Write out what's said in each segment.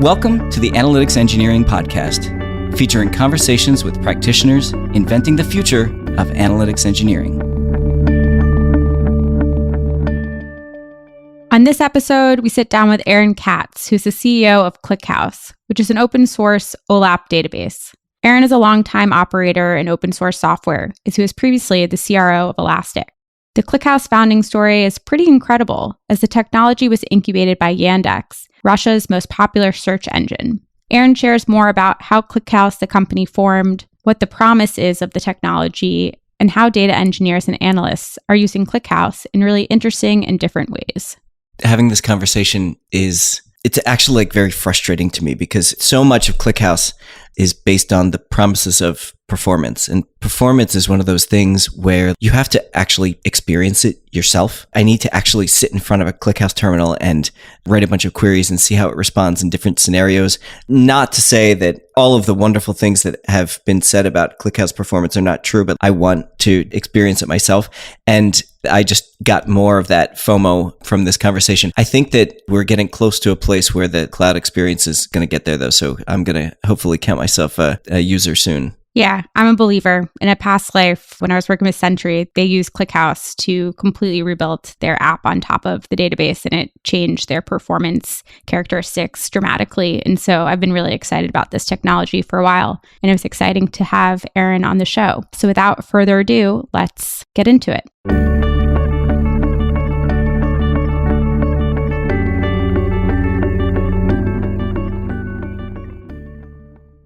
Welcome to the Analytics Engineering Podcast, featuring conversations with practitioners inventing the future of analytics engineering. On this episode, we sit down with Katz, who's the CEO of ClickHouse, which is an open source OLAP database. Aaron is a longtime operator in open source software, as he was previously the CRO of Elastic. The ClickHouse founding story is pretty incredible, as the technology was incubated by Yandex, Russia's most popular search engine. Aaron shares more about how ClickHouse, the company, formed, what the promise is of the technology, and how data engineers and analysts are using ClickHouse in really interesting and different ways. Having this conversation it's actually very frustrating to me because so much of ClickHouse is based on the promises of performance. And performance is one of those things where you have to actually experience it yourself. I need to actually sit in front of a ClickHouse terminal and write a bunch of queries and see how it responds in different scenarios. Not to say that all of the wonderful things that have been said about ClickHouse performance are not true, but I want to experience it myself. And I just got more of that FOMO from this conversation. I think that we're getting close to a place where the cloud experience is going to get there, though. So I'm going to hopefully count myself a user soon. Yeah, I'm a believer. In a past life, when I was working with Sentry, they used ClickHouse to completely rebuild their app on top of the database, and it changed their performance characteristics dramatically. And so I've been really excited about this technology for a while, and it was exciting to have Aaron on the show. So without further ado, let's get into it.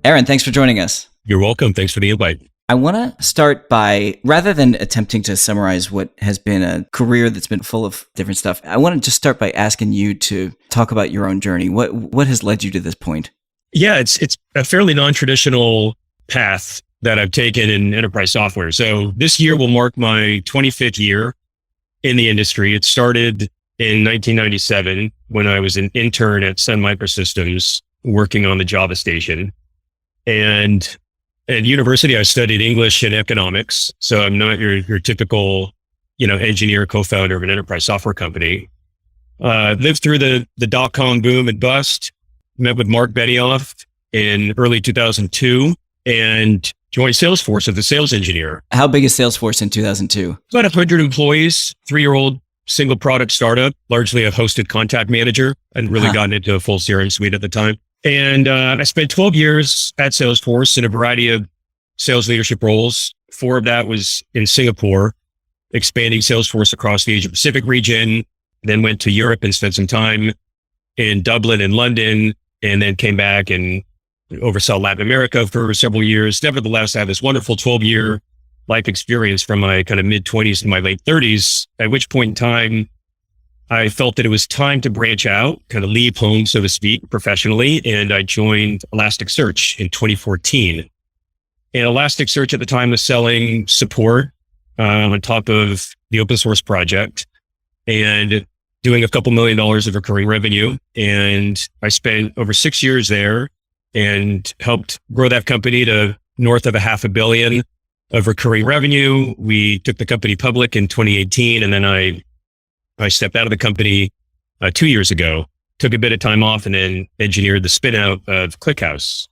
Aaron, thanks for joining us. You're welcome. Thanks for the invite. I want to start by, rather than attempting to summarize what has been a career that's been full of different stuff, I want to just start by asking you to talk about your own journey. What has led you to this point? Yeah, it's a fairly non-traditional path that I've taken in enterprise software. So this year will mark my 25th year in the industry. It started in 1997 when I was an intern at Sun Microsystems working on the Java station. And at university, I studied English and economics. So I'm not your typical, engineer, co-founder of an enterprise software company. Lived through the dot-com boom and bust, met with Mark Benioff in early 2002 and joined Salesforce as a sales engineer. How big is Salesforce in 2002? About 100 employees, 3-year-old single product startup, largely a hosted contact manager. I'd really gotten into a full CRM suite at the time. And I spent 12 years at Salesforce in a variety of sales leadership roles. 4 of that was in Singapore, expanding Salesforce across the Asia Pacific region, then went to Europe and spent some time in Dublin and London, and then came back and oversaw Latin America for several years. Nevertheless, I had this wonderful 12-year life experience from my kind of mid-20s to my late 30s, at which point in time, I felt that it was time to branch out, kind of leave home, so to speak, professionally. And I joined Elasticsearch in 2014. And Elasticsearch at the time was selling support on top of the open source project and doing a couple $1 million of recurring revenue. And I spent over 6 years there and helped grow that company to north of $500 million of recurring revenue. We took the company public in 2018, and then I stepped out of the company 2 years ago, took a bit of time off, and then engineered the spin out of ClickHouse,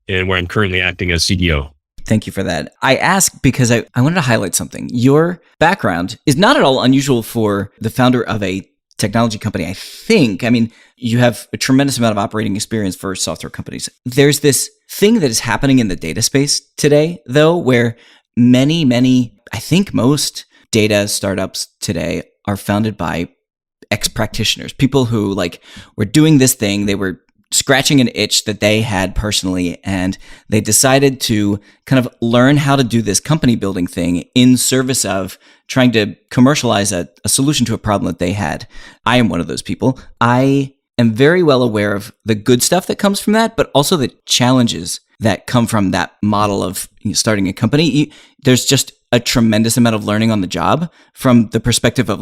and where I'm currently acting as CEO. Thank you for that. I ask because I wanted to highlight something. Your background is not at all unusual for the founder of a technology company, I think. I mean, you have a tremendous amount of operating experience for software companies. There's this thing that is happening in the data space today, though, where many, I think most data startups today are founded by ex-practitioners, people who were doing this thing. They were scratching an itch that they had personally, and they decided to kind of learn how to do this company building thing in service of trying to commercialize a solution to a problem that they had. I am one of those people. I am very well aware of the good stuff that comes from that, but also the challenges that come from that model of starting a company. There's just a tremendous amount of learning on the job from the perspective of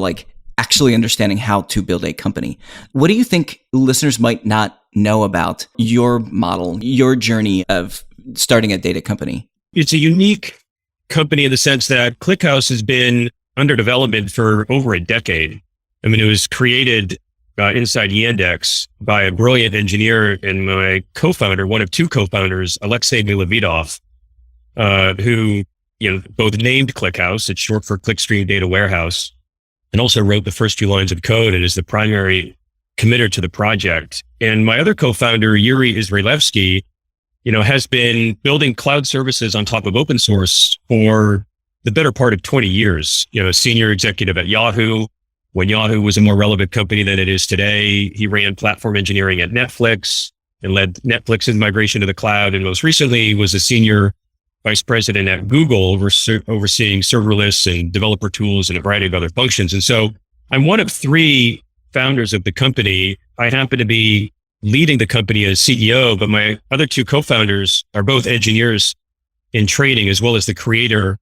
actually understanding how to build a company. What do you think listeners might not know about your model, your journey of starting a data company? It's a unique company in the sense that ClickHouse has been under development for over a decade. I mean, it was created inside Yandex by a brilliant engineer and my co-founder, one of two co-founders, Alexei Milovidov, who both named ClickHouse. It's short for Clickstream Data Warehouse, and also wrote the first few lines of code and is the primary committer to the project. And my other co-founder, Yuri Israelevsky, has been building cloud services on top of open source for the better part of 20 years. A senior executive at Yahoo. When Yahoo was a more relevant company than it is today, he ran platform engineering at Netflix and led Netflix's migration to the cloud. And most recently was a senior vice president at Google, overseeing serverless and developer tools and a variety of other functions. And so I'm one of three founders of the company. I happen to be leading the company as CEO, but my other two co-founders are both engineers in training, as well as the creator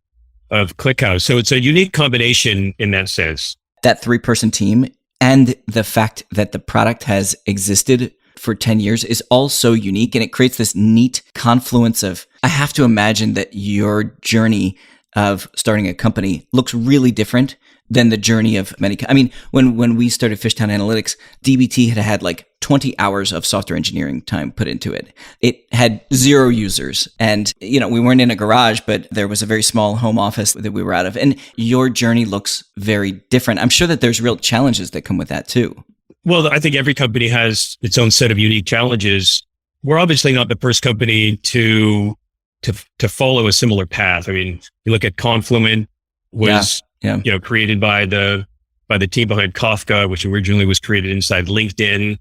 of ClickHouse. So it's a unique combination in that sense. That 3-person team and the fact that the product has existed for 10 years is all so unique, and it creates this neat confluence of, I have to imagine that your journey of starting a company looks really different than the journey of many. I mean, when we started Fishtown Analytics, DBT had like 20 hours of software engineering time put into it. It had 0 users, and we weren't in a garage, but there was a very small home office that we were out of. And your journey looks very different. I'm sure that there's real challenges that come with that too. Well, I think every company has its own set of unique challenges. We're obviously not the first company to follow a similar path. I mean, you look at Confluent was created by the team behind Kafka, which originally was created inside LinkedIn.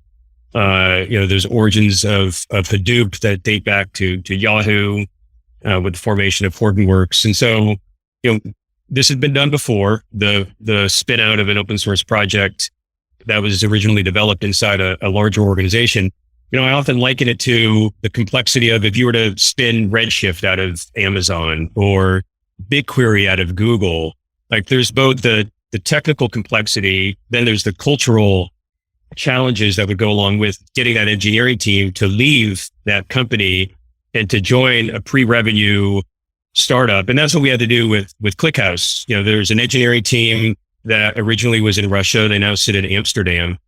There's origins of Hadoop that date back to Yahoo with the formation of Hortonworks. And so, this has been done before. The spin out of an open source project that was originally developed inside a larger organization. I often liken it to the complexity of if you were to spin Redshift out of Amazon or BigQuery out of Google. Like, there's both the technical complexity, then there's the cultural challenges that would go along with getting that engineering team to leave that company and to join a pre-revenue startup. And that's what we had to do with ClickHouse. There's an engineering team that originally was in Russia. They now sit in Amsterdam,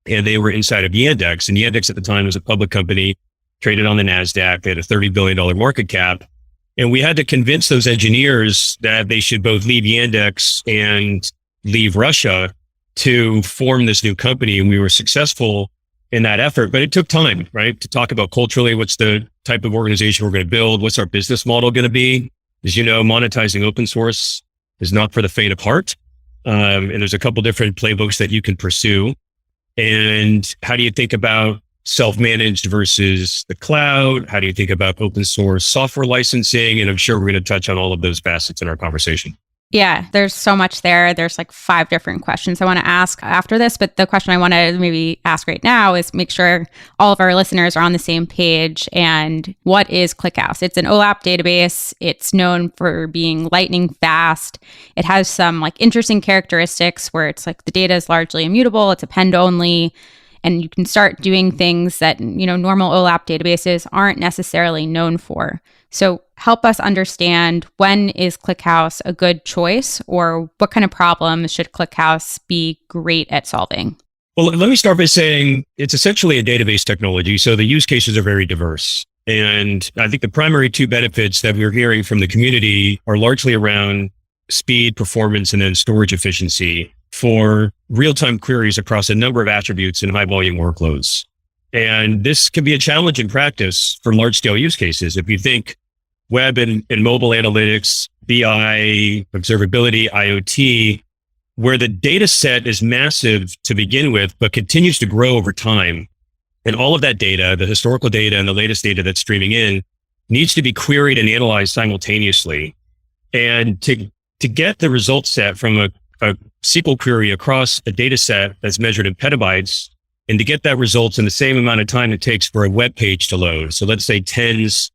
and they were inside of Yandex. And Yandex at the time was a public company, traded on the NASDAQ. They had a $30 billion market cap. And we had to convince those engineers that they should both leave Yandex and leave Russia to form this new company. And we were successful in that effort, but it took time, right? To talk about culturally, what's the type of organization we're going to build? What's our business model going to be? As you know, monetizing open source is not for the faint of heart. And there's a couple different playbooks that you can pursue. And how do you think about self-managed versus the cloud? How do you think about open source software licensing? And I'm sure we're going to touch on all of those facets in our conversation. Yeah, there's so much there. There's like 5 different questions I want to ask after this, but the question I want to maybe ask right now is make sure all of our listeners are on the same page. And what is ClickHouse? It's an OLAP database. It's known for being lightning fast. It has some like interesting characteristics where it's like the data is largely immutable. It's append only. And you can start doing things that, normal OLAP databases aren't necessarily known for. So help us understand, when is ClickHouse a good choice, or what kind of problems should ClickHouse be great at solving? Well, let me start by saying it's essentially a database technology. So the use cases are very diverse. And I think the primary 2 benefits that we're hearing from the community are largely around speed, performance, and then storage efficiency for real-time queries across a number of attributes in high-volume workloads. And this can be a challenge in practice for large-scale use cases. If you think web and mobile analytics, BI, observability, IoT, where the data set is massive to begin with, but continues to grow over time. And all of that data, the historical data and the latest data that's streaming in, needs to be queried and analyzed simultaneously. And to get the result set from a SQL query across a data set that's measured in petabytes, and to get that result in the same amount of time it takes for a web page to load, so let's say tens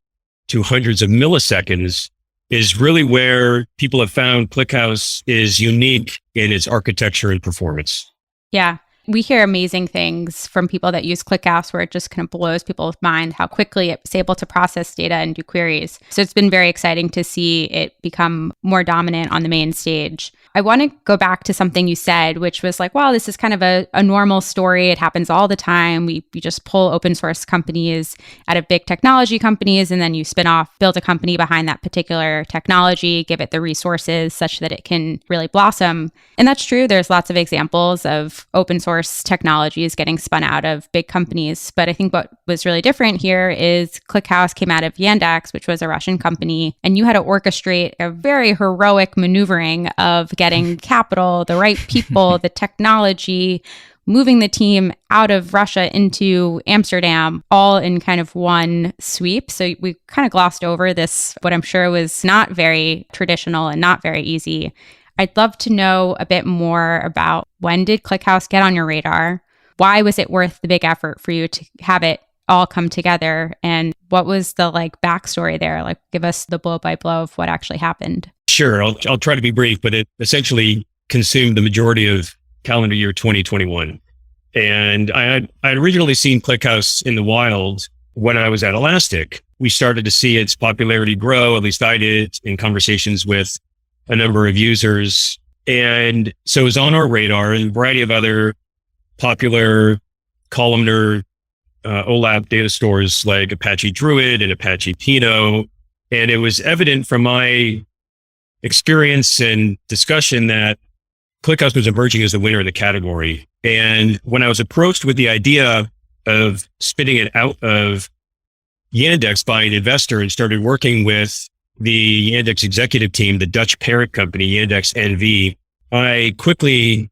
to hundreds of milliseconds, is really where people have found ClickHouse is unique in its architecture and performance. Yeah. We hear amazing things from people that use ClickHouse where it just kind of blows people's mind how quickly it's able to process data and do queries. So it's been very exciting to see it become more dominant on the main stage. I want to go back to something you said, which was like, wow, this is kind of a normal story. It happens all the time. We just pull open source companies out of big technology companies, and then you spin off, build a company behind that particular technology, give it the resources such that it can really blossom. And that's true. There's lots of examples of open source technologies getting spun out of big companies. But I think what was really different here is ClickHouse came out of Yandex, which was a Russian company, and you had to orchestrate a very heroic maneuvering of getting capital, the right people, the technology, moving the team out of Russia into Amsterdam, all in kind of one sweep. So we kind of glossed over this, what I'm sure was not very traditional and not very easy. I'd love to know a bit more about, when did ClickHouse get on your radar? Why was it worth the big effort for you to have it all come together? And what was the backstory there? Give us the blow by blow of what actually happened. Sure. I'll try to be brief, but it essentially consumed the majority of calendar year 2021. And I had originally seen ClickHouse in the wild when I was at Elastic. We started to see its popularity grow, at least I did, in conversations with a number of users. And so it was on our radar, and a variety of other popular columnar OLAP data stores like Apache Druid and Apache Pinot. And it was evident from my experience and discussion that ClickHouse was emerging as the winner of the category. And when I was approached with the idea of spinning it out of Yandex by an investor and started working with the Yandex executive team, the Dutch parent company, Yandex NV, I quickly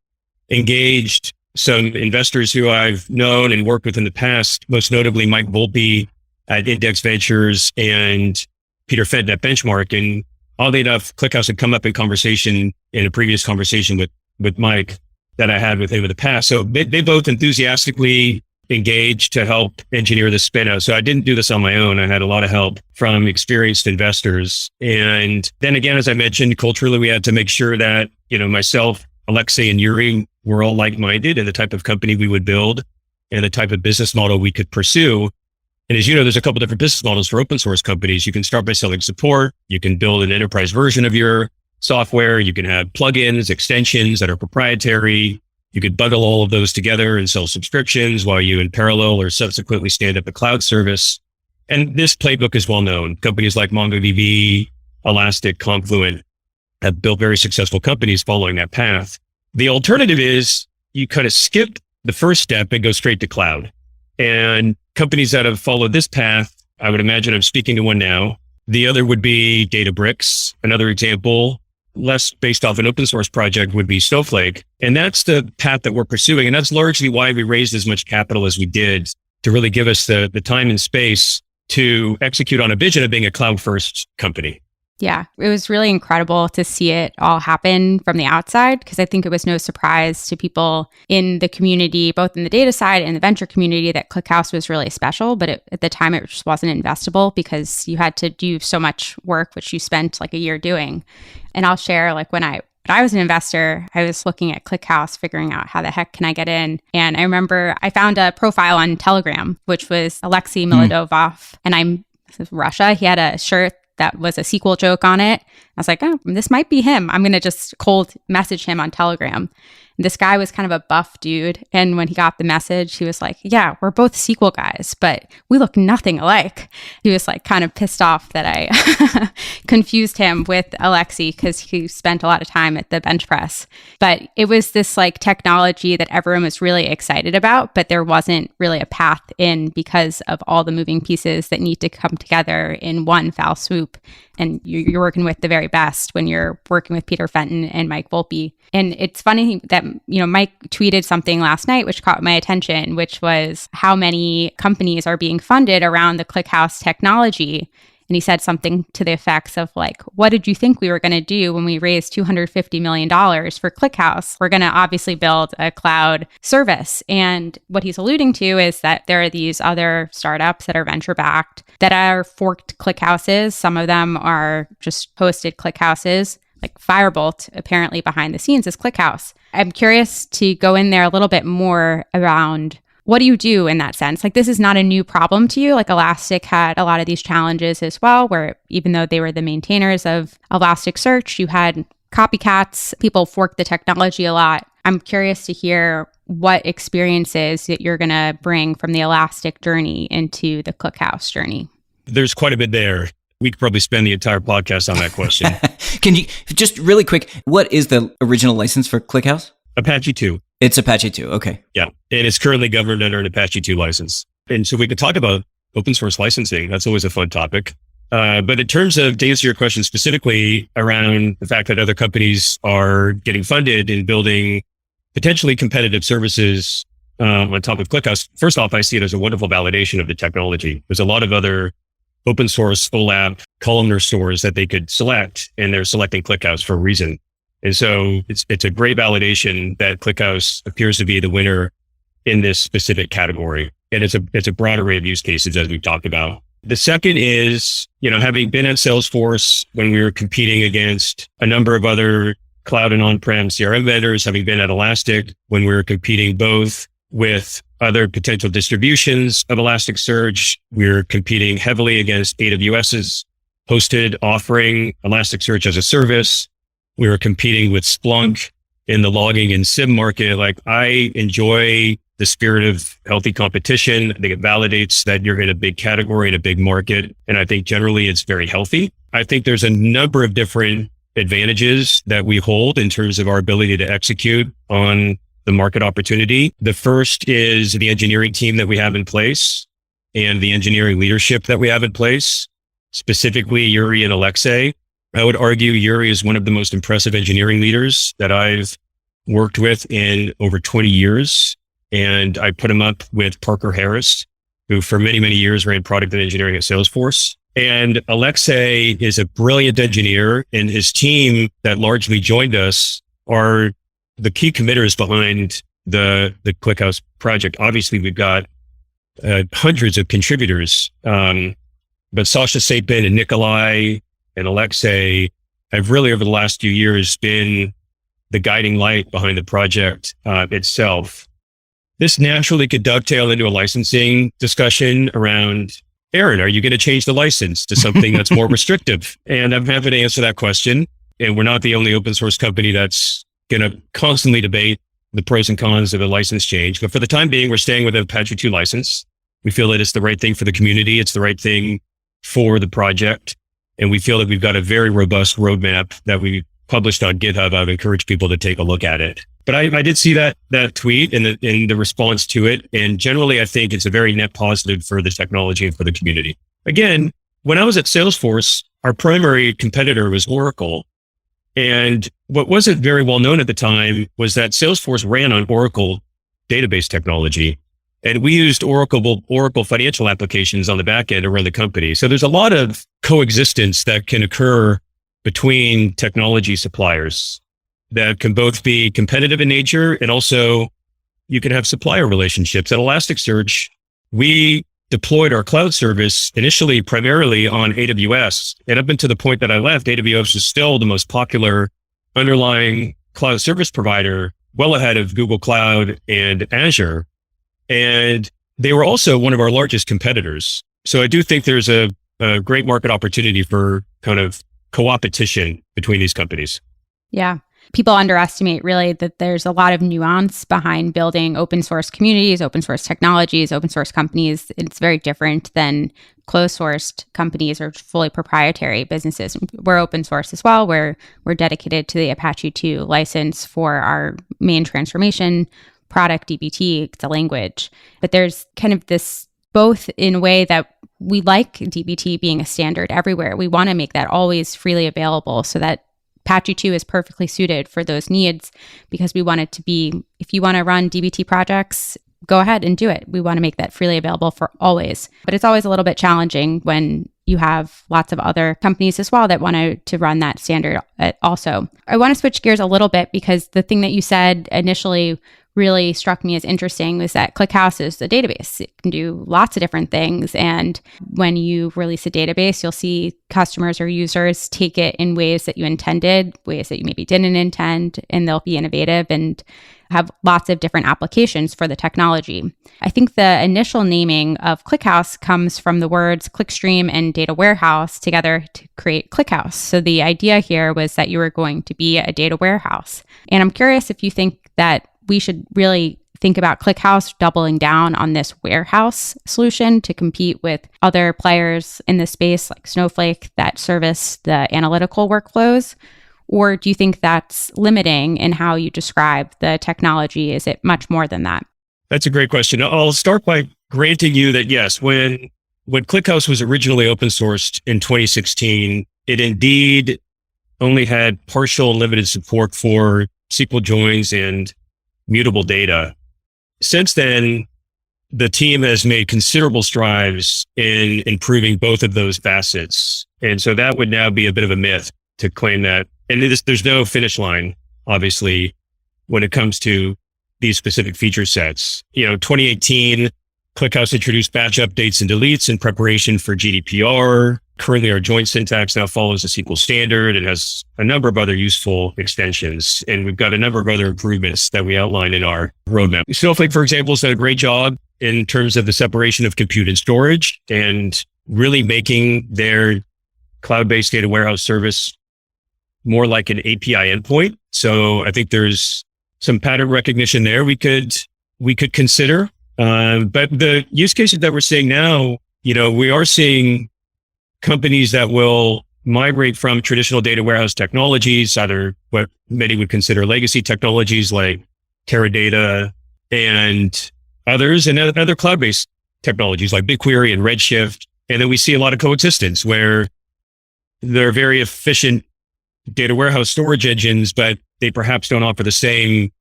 engaged some investors who I've known and worked with in the past, most notably Mike Volpe at Index Ventures and Peter Fenton at Benchmark. And oddly enough, ClickHouse had come up in conversation in a previous conversation with Mike that I had with him in the past. So they both enthusiastically engaged to help engineer the spin out. So I didn't do this on my own. I had a lot of help from experienced investors. And then again, as I mentioned, culturally, we had to make sure that, myself, Alexei, and Yuri were all like-minded in the type of company we would build and the type of business model we could pursue. And as you know, there's a couple different business models for open source companies. You can start by selling support. You can build an enterprise version of your software. You can have plugins, extensions that are proprietary. You could bundle all of those together and sell subscriptions while you in parallel or subsequently stand up a cloud service. And this playbook is well known. Companies like MongoDB, Elastic, Confluent have built very successful companies following that path. The alternative is you kind of skip the first step and go straight to cloud. And companies that have followed this path, I would imagine I'm speaking to one now. The other would be Databricks. Another example, less based off an open source project, would be Snowflake. And that's the path that we're pursuing. And that's largely why we raised as much capital as we did, to really give us the time and space to execute on a vision of being a cloud first company. Yeah, it was really incredible to see it all happen from the outside, because I think it was no surprise to people in the community, both in the data side and the venture community, that ClickHouse was really special. But at the time, it just wasn't investable because you had to do so much work, which you spent a year doing. And I'll share, when I was an investor, I was looking at ClickHouse, figuring out how the heck can I get in. And I remember I found a profile on Telegram, which was Alexei Milodovov. And this is Russia. He had a shirt that was a sequel joke on it. I was like, oh, this might be him. I'm going to just cold message him on Telegram. And this guy was kind of a buff dude. And when he got the message, he was like, yeah, we're both sequel guys, but we look nothing alike. He was kind of pissed off that I confused him with Alexei because he spent a lot of time at the bench press. But it was this technology that everyone was really excited about, but there wasn't really a path in because of all the moving pieces that need to come together in one foul swoop. And you're working with the very best when you're working with Peter Fenton and Mike Volpe. And it's funny that, Mike tweeted something last night, which caught my attention, which was how many companies are being funded around the ClickHouse technology. And he said something to the effects of what did you think we were going to do when we raised $250 million for ClickHouse? We're going to obviously build a cloud service. And what he's alluding to is that there are these other startups that are venture-backed that are forked ClickHouses. Some of them are just hosted ClickHouses. like firebolt apparently behind the scenes is ClickHouse. I'm curious to go in there a little bit more around what do you do in that sense? Like, this is not a new problem to you. Like, Elastic had a lot of these challenges as well, where even though they were the maintainers of Elasticsearch, you had copycats. People forked the technology a lot. I'm curious to hear what experiences that you're going to bring from the Elastic journey into the ClickHouse journey. There's quite a bit there. We could probably spend the entire podcast on that question. Can you just really quick, what is the original license for ClickHouse? Apache 2. It's Apache 2. Okay. Yeah. And it's currently governed under an Apache 2 license. And so we could talk about open source licensing. That's always a fun topic. But in terms of, to answer your question specifically around the fact that other companies are getting funded and building potentially competitive services on top of ClickHouse, first off, I see it as a wonderful validation of the technology. There's a lot of other open source OLAP columnar stores that they could select, and they're selecting ClickHouse for a reason. And so it's a great validation that ClickHouse appears to be the winner in this specific category. And it's a broad array of use cases, as we've talked about. The second is, having been at Salesforce when we were competing against a number of other cloud and on-prem CRM vendors, having been at Elastic when we were competing both with other potential distributions of Elasticsearch. We're competing heavily against AWS's hosted offering, Elasticsearch as a service. We were competing with Splunk in the logging and SIM market. Like, I enjoy the spirit of healthy competition. I think it validates that you're in a big category, in a big market. And I think generally it's very healthy. I think there's a number of different advantages that we hold in terms of our ability to execute on the market opportunity. The first is the engineering team that we have in place and the engineering leadership that we have in place, specifically Yuri and Alexei. I would argue Yuri is one of the most impressive engineering leaders that I've worked with in over 20 years. And I put him up with Parker Harris, who for many, many years ran product and engineering at Salesforce. And Alexei is a brilliant engineer, and his team that largely joined us are the key committers behind the ClickHouse project. Obviously, we've got hundreds of contributors, but Sasha Sapin and Nikolai and Alexei have really, over the last few years, been the guiding light behind the project itself. This naturally could dovetail into a licensing discussion around, Aaron, are you going to change the license to something that's more restrictive? And I'm happy to answer that question. And we're not the only open source company that's going to constantly debate the pros and cons of a license change. But for the time being, we're staying with an Apache 2 license. We feel that it's the right thing for the community. It's the right thing for the project. And we feel that we've got a very robust roadmap that we published on GitHub. I would encourage people to take a look at it. But I did see that tweet and the response to it. And generally, I think it's a very net positive for the technology and for the community. Again, when I was at Salesforce, our primary competitor was Oracle. And what wasn't very well known at the time was that Salesforce ran on Oracle database technology. And we used Oracle financial applications on the back end to run the company. So there's a lot of coexistence that can occur between technology suppliers that can both be competitive in nature, and also you can have supplier relationships. At Elasticsearch, we deployed our cloud service initially primarily on AWS. And up until the point that I left, AWS was still the most popular underlying cloud service provider, well ahead of Google Cloud and Azure. And they were also one of our largest competitors. So I do think there's a great market opportunity for kind of co-opetition between these companies. Yeah. People underestimate really that there's a lot of nuance behind building open source communities, open source technologies, open source companies. It's very different than closed sourced companies or fully proprietary businesses. We're open source as well. We're dedicated to the Apache 2 license for our main transformation product, dbt. It's a language. But there's kind of this both in a way that we like dbt being a standard everywhere. We want to make that always freely available so that Apache 2 is perfectly suited for those needs, because we want it to be, if you want to run dbt projects, go ahead and do it. We want to make that freely available for always. But it's always a little bit challenging when you have lots of other companies as well that want to run that standard also. I want to switch gears a little bit, because the thing that you said initially really struck me as interesting was that ClickHouse is a database. It can do lots of different things. And when you release a database, you'll see customers or users take it in ways that you intended, ways that you maybe didn't intend, and they'll be innovative and have lots of different applications for the technology. I think the initial naming of ClickHouse comes from the words clickstream and data warehouse together to create ClickHouse. So the idea here was that you were going to be a data warehouse. And I'm curious if you think that we should really think about ClickHouse doubling down on this warehouse solution to compete with other players in the space like Snowflake that service the analytical workflows. Or do you think that's limiting in how you describe the technology? Is it much more than that? That's a great question. I'll start by granting you that yes, when ClickHouse was originally open sourced in 2016, it indeed only had partial and limited support for SQL joins and mutable data. Since then, the team has made considerable strides in improving both of those facets. And so that would now be a bit of a myth to claim that. And there's no finish line, obviously, when it comes to these specific feature sets. 2018, ClickHouse introduced batch updates and deletes in preparation for GDPR. Currently, our joint syntax now follows the SQL standard. It has a number of other useful extensions, and we've got a number of other improvements that we outlined in our roadmap. Snowflake, for example, has done a great job in terms of the separation of compute and storage and really making their cloud-based data warehouse service more like an API endpoint. So I think there's some pattern recognition there we could consider. But the use cases that we're seeing now, we are seeing companies that will migrate from traditional data warehouse technologies, either what many would consider legacy technologies like Teradata and others, and other cloud-based technologies like BigQuery and Redshift. And then we see a lot of coexistence where they're very efficient data warehouse storage engines, but they perhaps don't offer the same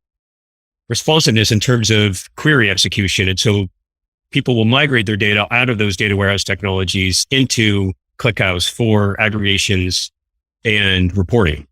responsiveness in terms of query execution. And so people will migrate their data out of those data warehouse technologies into ClickHouse for aggregations and reporting.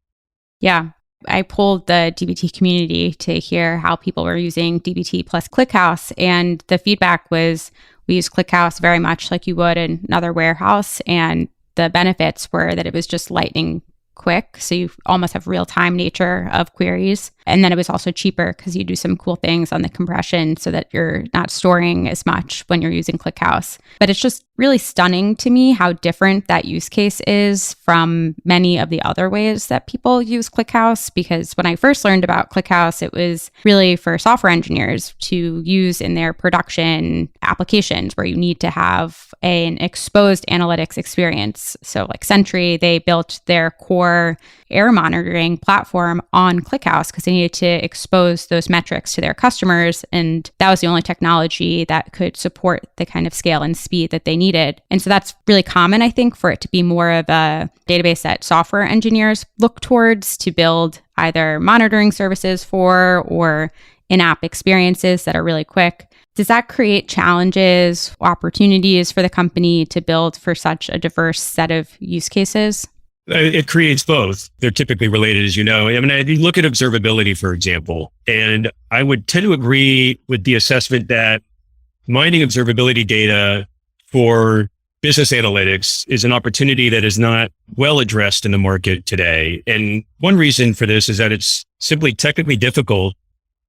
Yeah. I polled the DBT community to hear how people were using DBT plus ClickHouse. And the feedback was we use ClickHouse very much like you would in another warehouse. And the benefits were that it was just lightning quick. So you almost have real-time nature of queries. And then it was also cheaper because you do some cool things on the compression so that you're not storing as much when you're using ClickHouse. But it's just really stunning to me how different that use case is from many of the other ways that people use ClickHouse. Because when I first learned about ClickHouse, it was really for software engineers to use in their production applications where you need to have an exposed analytics experience. So like Sentry, they built their core error monitoring platform on ClickHouse because they needed to expose those metrics to their customers. And that was the only technology that could support the kind of scale and speed that they needed. And so that's really common, I think, for it to be more of a database that software engineers look towards to build either monitoring services for or in-app experiences that are really quick. Does that create challenges, opportunities for the company to build for such a diverse set of use cases? It creates both. They're typically related, as you know. I mean, you look at observability, for example, and I would tend to agree with the assessment that mining observability data for business analytics is an opportunity that is not well addressed in the market today. And one reason for this is that it's simply technically difficult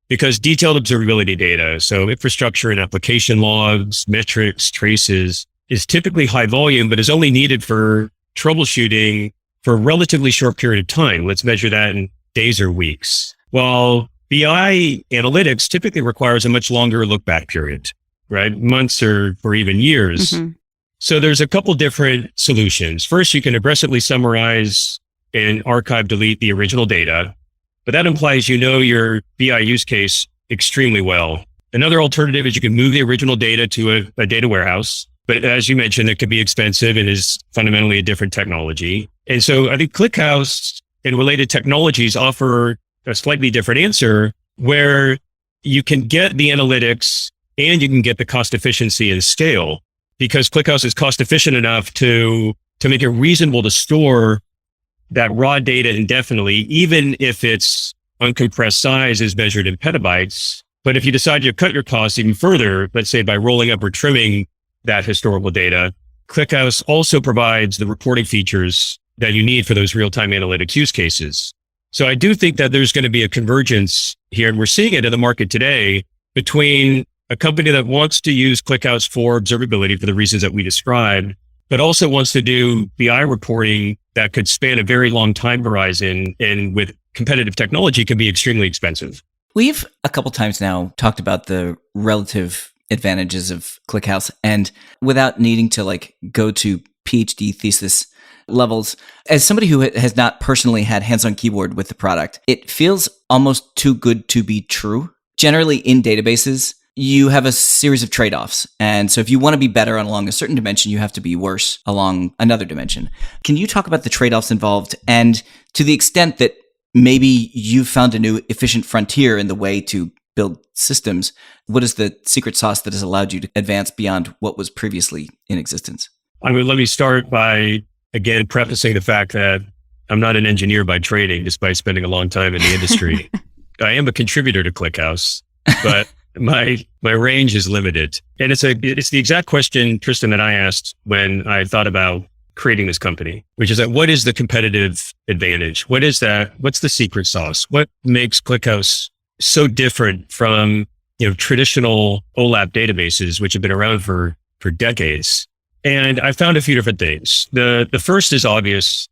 because detailed observability data, so infrastructure and application logs, metrics, traces, is typically high volume, but is only needed for troubleshooting for a relatively short period of time. Let's measure that in days or weeks. While BI analytics typically requires a much longer look back period, right? Months or even years. Mm-hmm. So there's a couple different solutions. First, you can aggressively summarize and archive, delete the original data, but that implies you know your BI use case extremely well. Another alternative is you can move the original data to a data warehouse. But as you mentioned, it could be expensive and is fundamentally a different technology. And so I think ClickHouse and related technologies offer a slightly different answer where you can get the analytics and you can get the cost efficiency and scale because ClickHouse is cost efficient enough to make it reasonable to store that raw data indefinitely, even if its uncompressed size is measured in petabytes. But if you decide to cut your costs even further, let's say by rolling up or trimming that historical data, ClickHouse also provides the reporting features that you need for those real-time analytics use cases. So I do think that there's going to be a convergence here, and we're seeing it in the market today between a company that wants to use ClickHouse for observability for the reasons that we described, but also wants to do BI reporting that could span a very long time horizon and with competitive technology can be extremely expensive. We've a couple times now talked about the relative advantages of ClickHouse, and without needing to like go to PhD thesis levels, as somebody who has not personally had hands-on keyboard with the product, it feels almost too good to be true. Generally in databases, you have a series of trade-offs. And so if you want to be better along a certain dimension, you have to be worse along another dimension. Can you talk about the trade-offs involved, and to the extent that maybe you've found a new efficient frontier in the way to build systems, what is the secret sauce that has allowed you to advance beyond what was previously in existence? I mean, let me start by, again, prefacing the fact that I'm not an engineer by training, despite spending a long time in the industry. I am a contributor to ClickHouse, but my range is limited. And it's the exact question Tristan and I asked when I thought about creating this company, which is that what is the competitive advantage? What is that? What's the secret sauce? What makes ClickHouse so different from, traditional OLAP databases, which have been around for decades? And I found a few different things. The first is obvious,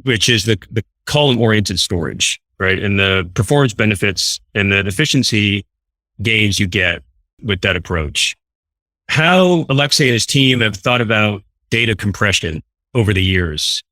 which is the column-oriented storage, right? And the performance benefits and the efficiency gains you get with that approach. How Alexei and his team have thought about data compression over the years,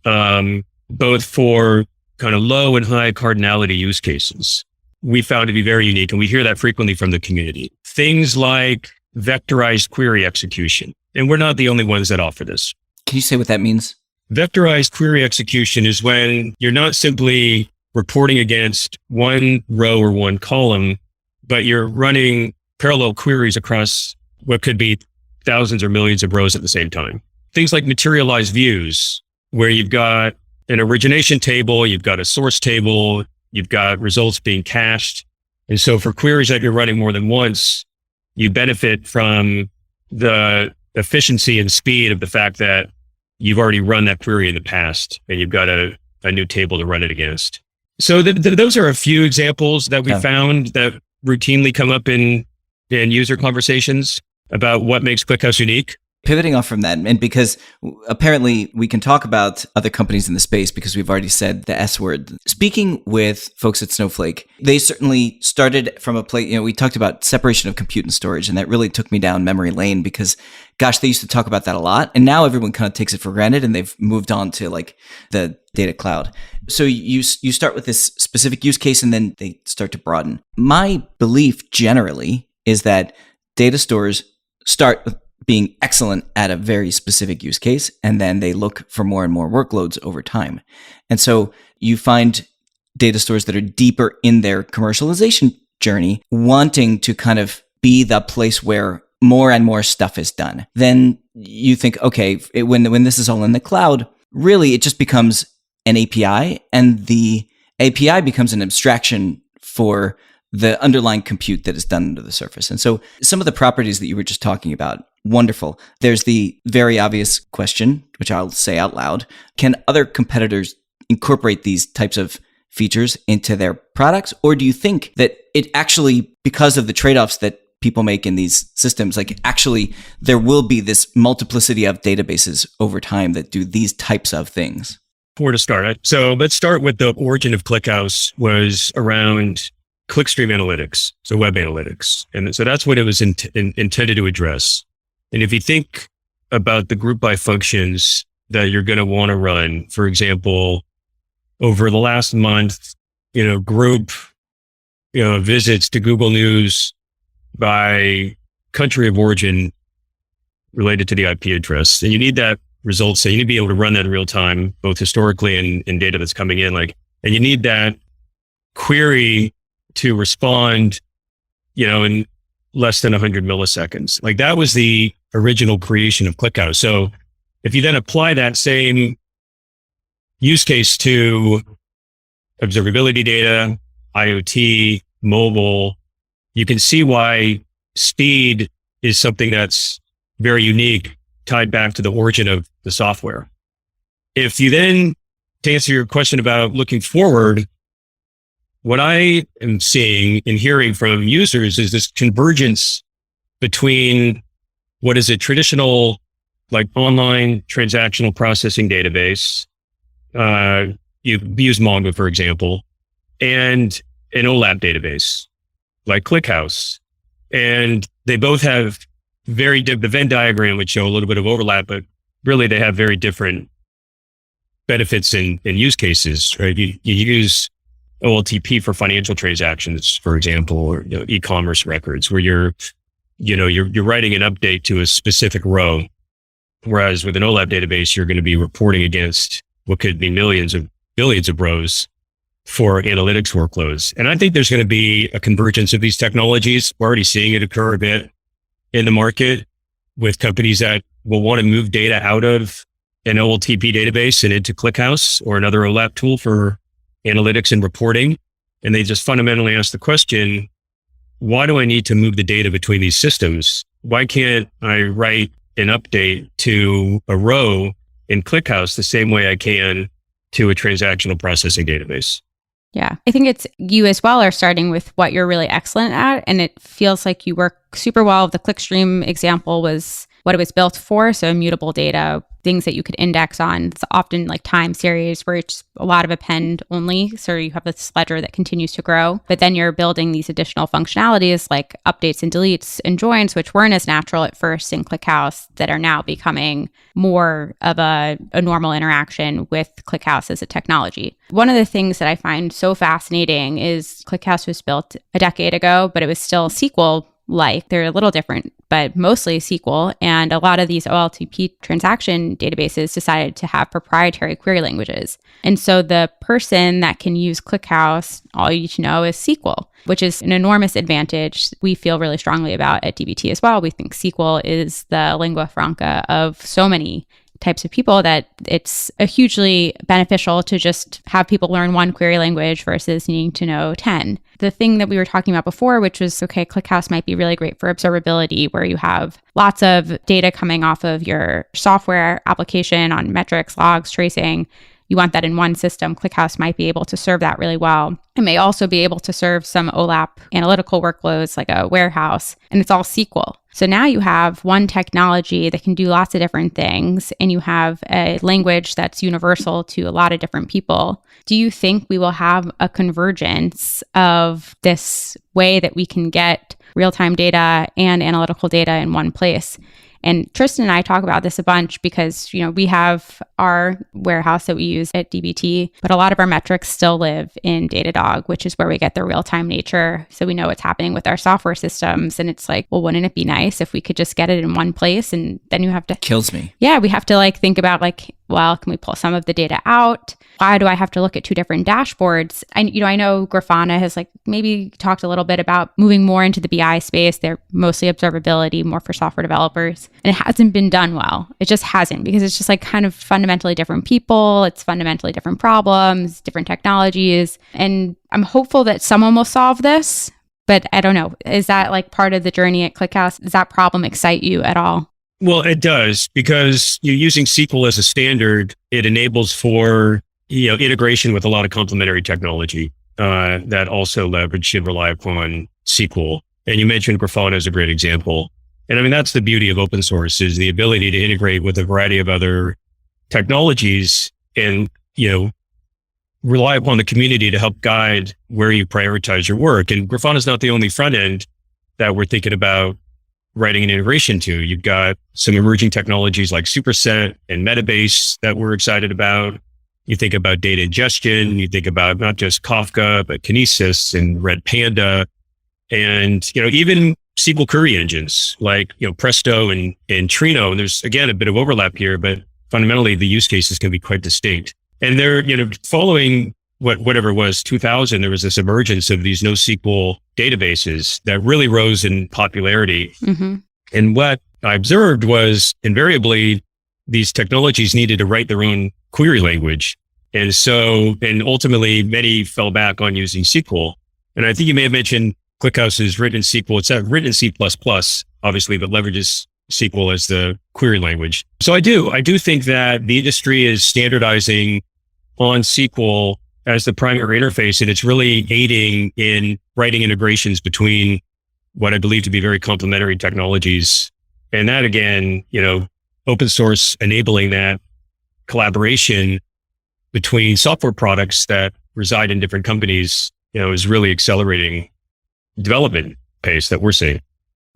both for kind of low and high cardinality use cases, we found to be very unique. And we hear that frequently from the community. Things like vectorized query execution. And we're not the only ones that offer this. Can you say what that means? Vectorized query execution is when you're not simply reporting against one row or one column, but you're running parallel queries across what could be thousands or millions of rows at the same time. Things like materialized views, where you've got an origination table, you've got a source table, you've got results being cached. And so for queries that you're running more than once, you benefit from the efficiency and speed of the fact that you've already run that query in the past and you've got a new table to run it against. So those are a few examples that we found that routinely come up in user conversations about what makes ClickHouse unique. Pivoting off from that, and because apparently we can talk about other companies in the space because we've already said the S word. Speaking with folks at Snowflake, they certainly started from a place, we talked about separation of compute and storage, and that really took me down memory lane because, gosh, they used to talk about that a lot. And now everyone kind of takes it for granted and they've moved on to like the data cloud. So you start with this specific use case and then they start to broaden. My belief generally is that data stores start with being excellent at a very specific use case, and then they look for more and more workloads over time. And so you find data stores that are deeper in their commercialization journey, wanting to kind of be the place where more and more stuff is done. Then you think, okay, when this is all in the cloud, really it just becomes an API, and the API becomes an abstraction for the underlying compute that is done under the surface. And so some of the properties that you were just talking about, wonderful. There's the very obvious question, which I'll say out loud. Can other competitors incorporate these types of features into their products? Or do you think that it actually, because of the trade-offs that people make in these systems, like actually there will be this multiplicity of databases over time that do these types of things? Where to start? So let's start with the origin of ClickHouse was around clickstream analytics, so web analytics. And so that's what it was intended to address. And if you think about the group by functions that you're going to want to run, for example, over the last month, group, visits to Google News by country of origin related to the IP address. And you need that result. So you need to be able to run that in real time, both historically and data that's coming in. And you need that query to respond, in less than 100 milliseconds. Like that was the original creation of ClickHouse. So if you then apply that same use case to observability data, IoT, mobile, you can see why speed is something that's very unique, tied back to the origin of the software. If you then, to answer your question about looking forward, what I am seeing and hearing from users is this convergence between what is a traditional, like online transactional processing database. You use Mongo, for example, and an OLAP database like ClickHouse. And they both have the Venn diagram would show a little bit of overlap, but really they have very different benefits and use cases, right? You use OLTP for financial transactions, for example, or e-commerce records where you're writing an update to a specific row. Whereas with an OLAP database, you're going to be reporting against what could be millions of billions of rows for analytics workloads. And I think there's going to be a convergence of these technologies. We're already seeing it occur a bit in the market with companies that will want to move data out of an OLTP database and into ClickHouse or another OLAP tool for analytics and reporting. And they just fundamentally ask the question, why do I need to move the data between these systems? Why can't I write an update to a row in ClickHouse the same way I can to a transactional processing database? Yeah, I think it's you as well are starting with what you're really excellent at. And it feels like you work super well. The Clickstream example was what it was built for. So immutable data, things that you could index on. It's often like time series where it's a lot of append only. So you have this ledger that continues to grow, but then you're building these additional functionalities like updates and deletes and joins, which weren't as natural at first in ClickHouse that are now becoming more of a normal interaction with ClickHouse as a technology. One of the things that I find so fascinating is ClickHouse was built a decade ago, but it was still SQL-like. They're a little different, but mostly SQL. And a lot of these OLTP transaction databases decided to have proprietary query languages. And so the person that can use ClickHouse, all you need to know is SQL, which is an enormous advantage we feel really strongly about at DBT as well. We think SQL is the lingua franca of so many types of people that it's a hugely beneficial to just have people learn one query language versus needing to know 10. The thing that we were talking about before, which was, okay, ClickHouse might be really great for observability, where you have lots of data coming off of your software application on metrics, logs, tracing. You want that in one system. ClickHouse might be able to serve that really well. It may also be able to serve some OLAP analytical workloads like a warehouse, and it's all SQL. So now you have one technology that can do lots of different things, and you have a language that's universal to a lot of different people. Do you think we will have a convergence of this way that we can get real-time data and analytical data in one place? And Tristan and I talk about this a bunch because, we have our warehouse that we use at DBT, but a lot of our metrics still live in Datadog, which is where we get the real-time nature. So we know what's happening with our software systems. And it's like, well, wouldn't it be nice if we could just get it in one place? And then you have to... Kills me. Yeah, we have to think about well, can we pull some of the data out? Why do I have to look at two different dashboards? I know Grafana has maybe talked a little bit about moving more into the BI space. They're mostly observability, more for software developers. And it hasn't been done well. It just hasn't, because it's just kind of fundamentally different people. It's fundamentally different problems, different technologies. And I'm hopeful that someone will solve this, but I don't know. Is that part of the journey at ClickHouse? Does that problem excite you at all? Well, it does, because you're using SQL as a standard. It enables for integration with a lot of complementary technology that also leverage and rely upon SQL. And you mentioned Grafana as a great example. And I mean, that's the beauty of open source, is the ability to integrate with a variety of other technologies and, rely upon the community to help guide where you prioritize your work. And Grafana is not the only front end that we're thinking about writing an integration to. You've got some emerging technologies like Superset and Metabase that we're excited about. You think about data ingestion, you think about not just Kafka, but Kinesis and Red Panda, and, even SQL query engines like, Presto and Trino. And there's, again, a bit of overlap here, but fundamentally the use cases can be quite distinct. And they're, following whatever it was, 2000, there was this emergence of these NoSQL databases that really rose in popularity. Mm-hmm. And what I observed was invariably these technologies needed to write their own query language. And ultimately many fell back on using SQL. And I think you may have mentioned ClickHouse is written in SQL. It's written in C++, obviously, but leverages SQL as the query language. So I do think that the industry is standardizing on SQL as the primary interface, and it's really aiding in writing integrations between what I believe to be very complementary technologies. And that, again, open source enabling that collaboration between software products that reside in different companies, is really accelerating development pace that we're seeing.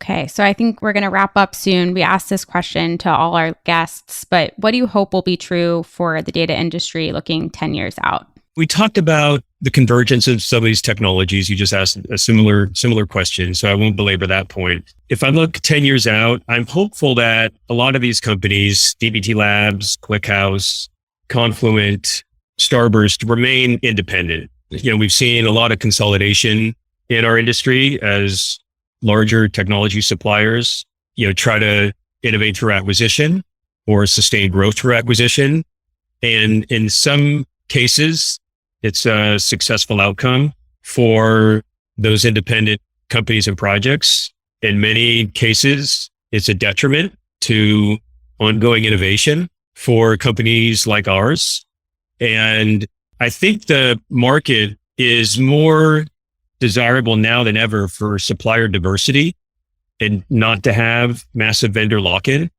Okay, so I think we're going to wrap up soon. We asked this question to all our guests, but what do you hope will be true for the data industry looking 10 years out? We talked about the convergence of some of these technologies. You just asked a similar question, so I won't belabor that point. If I look 10 years out, I'm hopeful that a lot of these companies, DBT Labs, ClickHouse, Confluent, Starburst, remain independent. We've seen a lot of consolidation in our industry as larger technology suppliers, try to innovate through acquisition or sustain growth through acquisition. And in some cases, it's a successful outcome for those independent companies and projects. In many cases, it's a detriment to ongoing innovation for companies like ours. And I think the market is more desirable now than ever for supplier diversity and not to have massive vendor lock-in.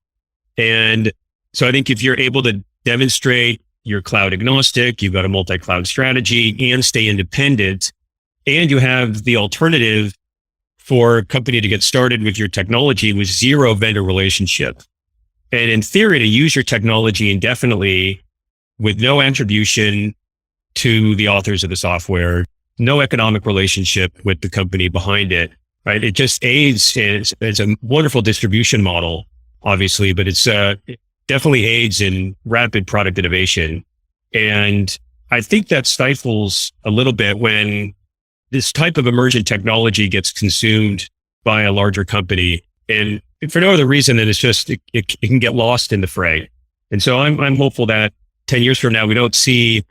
And so I think if you're able to demonstrate you're cloud agnostic, you've got a multi-cloud strategy and stay independent, and you have the alternative for a company to get started with your technology with zero vendor relationship. And in theory, to use your technology indefinitely with no attribution to the authors of the software, no economic relationship with the company behind it, right? It just aids, it's a wonderful distribution model, obviously, but it definitely aids in rapid product innovation. And I think that stifles a little bit when this type of emergent technology gets consumed by a larger company. And for no other reason than it's just, it can get lost in the fray. And so I'm hopeful that 10 years from now, we don't see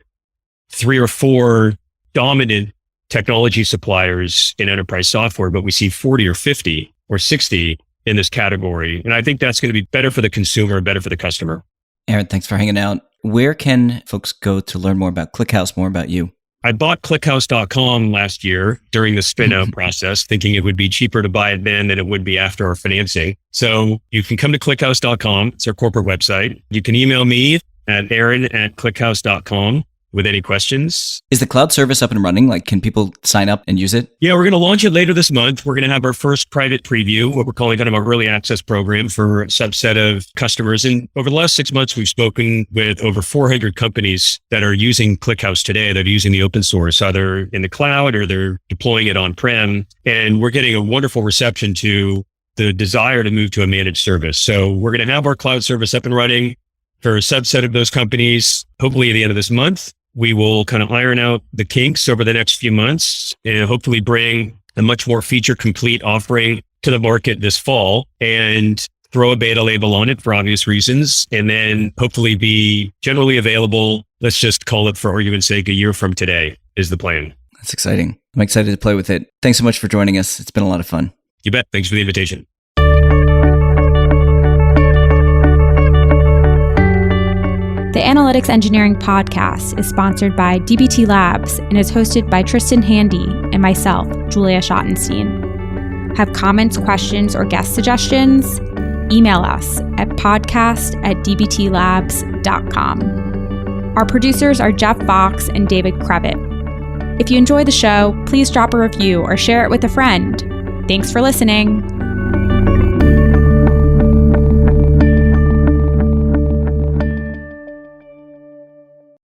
3 or 4 dominant technology suppliers in enterprise software, but we see 40 or 50 or 60 in this category. And I think that's going to be better for the consumer, better for the customer. Aaron, thanks for hanging out. Where can folks go to learn more about ClickHouse, more about you? I bought ClickHouse.com last year during the spin-out process, thinking it would be cheaper to buy it then than it would be after our financing. So you can come to ClickHouse.com. It's our corporate website. You can email me at aaron@clickhouse.com with any questions. Is the cloud service up and running? Like, can people sign up and use it? Yeah, we're going to launch it later this month. We're going to have our first private preview, what we're calling kind of our early access program for a subset of customers. And over the last 6 months, we've spoken with over 400 companies that are using ClickHouse today, that are using the open source, either in the cloud or they're deploying it on-prem. And we're getting a wonderful reception to the desire to move to a managed service. So we're going to have our cloud service up and running for a subset of those companies, hopefully at the end of this month. We will kind of iron out the kinks over the next few months and hopefully bring a much more feature complete offering to the market this fall and throw a beta label on it for obvious reasons. And then hopefully be generally available. Let's just call it, for argument's sake, a year from today is the plan. That's exciting. I'm excited to play with it. Thanks so much for joining us. It's been a lot of fun. You bet. Thanks for the invitation. The Analytics Engineering Podcast is sponsored by DBT Labs and is hosted by Tristan Handy and myself, Julia Schottenstein. Have comments, questions, or guest suggestions? Email us at podcast@dbtlabs.com. Our producers are Jeff Fox and David Krevitt. If you enjoy the show, please drop a review or share it with a friend. Thanks for listening.